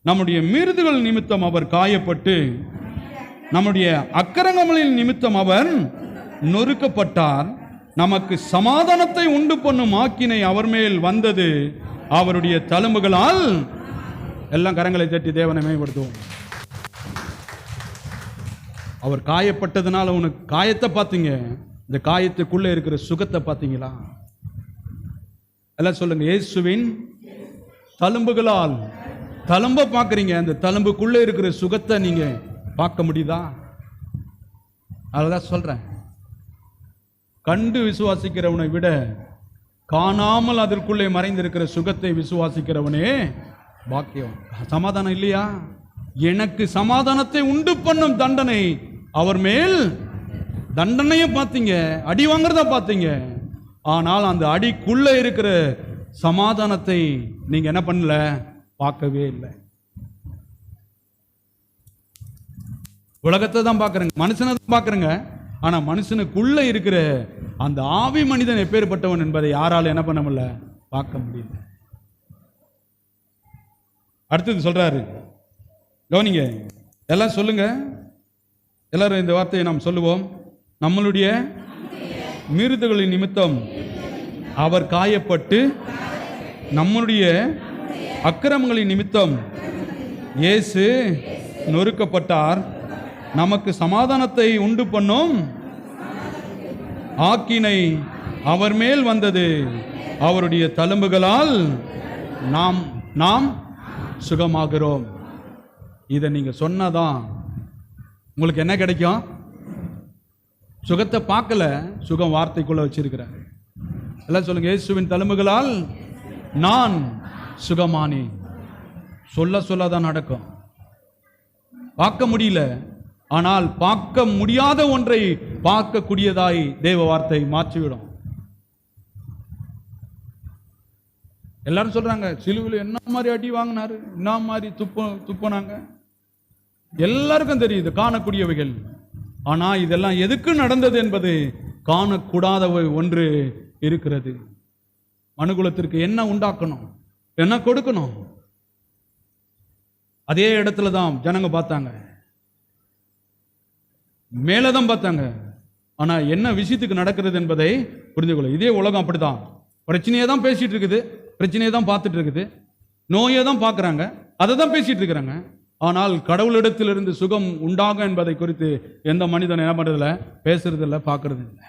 நம்முடைய மீறுதல்கள் நிமித்தம் அவர் காயப்பட்டு, நம்முடைய அக்கிரமங்களின் நிமித்தம் அவர் நொறுக்கப்பட்டார். நமக்கு சமாதானத்தை உண்டு பண்ணும் ஆக்கினை அவர் மேல் வந்தது. அவருடைய தழும்புகளால், எல்லாம் கரங்களை தட்டி தேவனை மேம்படுத்துவோம். அவர் காயப்பட்டதுனால, உனக்கு காயத்தை பார்த்தீங்க, இந்த காயத்துக்குள்ள இருக்கிற சுகத்தை பார்த்தீங்களா? எல்லாம் சொல்லுங்க, இயேசுவின் தழும்புகளால். தழும்ப பார்க்குறீங்க, அந்த தழும்புக்குள்ள இருக்கிற சுகத்தை நீங்க பார்க்க முடியுதா? அதுதான் சொல்றேன், கண்டு விசுவாசிக்கிறவனை விட காணாமல் அதற்குள்ளே மறைந்திருக்கிற சுகத்தை விசுவாசிக்கிறவனே பாக்கியம். சமாதானம் இல்லையா? எனக்கு சமாதானத்தை உண்டு பண்ணும் தண்டனை அவர் மேல். தண்டனையை பார்த்தீங்க, அடி வாங்குறத பார்த்தீங்க, ஆனால் அந்த அடிக்குள்ள இருக்கிற சமாதானத்தை நீங்க என்ன பண்ணல, பார்க்கவே இல்லை. உலகத்தை தான் பார்க்குறேங்க, மனுஷனை தான் பார்க்குறேங்க, ஆனா மனுஷனுக்குள்ள இருக்கிற அந்த ஆவி மனிதன் எப்பேற்பட்டவன் என்பதை யாரால் என்ன பண்ண முடியல, பார்க்க முடியல. அடுத்தது சொல்றாரு, கவனிங்க, எல்லாம் சொல்லுங்க, எல்லாரும் இந்த வார்த்தையை நாம் சொல்லுவோம். நம்மளுடைய மீறுதல்களின் நிமித்தம் அவர் காயப்பட்டு, நம்முடைய அக்கிரமங்களின் நிமித்தம் இயேசு நொறுக்கப்பட்டார். நமக்கு சமாதானத்தை உண்டு பண்ணும் ஆக்கினை அவர் மேல் வந்தது. அவருடைய தழும்புகளால் நாம் சுகமாகிறோம். இதை நீங்க சொன்னாதான் உங்களுக்கு என்ன கிடைக்கும்? சுகத்தை பார்க்கல, சுகம் வார்த்தைக்குள்ள வச்சிருக்கிறார். எல்லாம் சொல்லுங்க, இயேசுவின் தழும்புகளால் நான் சுகமானேன். சொல்லதான் நடக்கும். பார்க்க முடியல, ஆனால் பார்க்க முடியாத ஒன்றை பார்க்கக்கூடியதாய் தேவ வார்த்தை மாற்றிவிடும். எல்லாரும் சொல்றாங்க, சிலுவையில் என்ன மாதிரி அடி வாங்கினாரு, என்ன மாதிரி துப்புனாங்க, எல்லாருக்கும் தெரியுது காணக்கூடியவைகள். ஆனா இதெல்லாம் எதுக்கு நடந்தது என்பது காணக்கூடாத ஒன்று இருக்கிறது. மனுகுலத்திற்கு என்ன உண்டாக்கணும், என்ன கொடுக்கணும், அதே இடத்துல தான் ஜனங்க பார்த்தாங்க, மேலதான் பார்த்தாங்க. ஆனா என்ன விஷயத்துக்கு நடக்கிறது என்பதை புரிந்து கொள்ள. இதே உலகம் அப்படிதான், பிரச்சனையை தான் பேசிட்டு இருக்குது, பிரச்சனையை தான் பார்த்துட்டு இருக்குது, நோயை தான் பார்க்குறாங்க, அதை தான் பேசிட்டு இருக்கிறாங்க. ஆனால் கடவுளிடத்திலிருந்து சுகம் உண்டாகும் என்பதை குறித்து எந்த மனிதன் என்ன பண்றதில்ல, பேசுறதில்ல, பார்க்கறது இல்லை.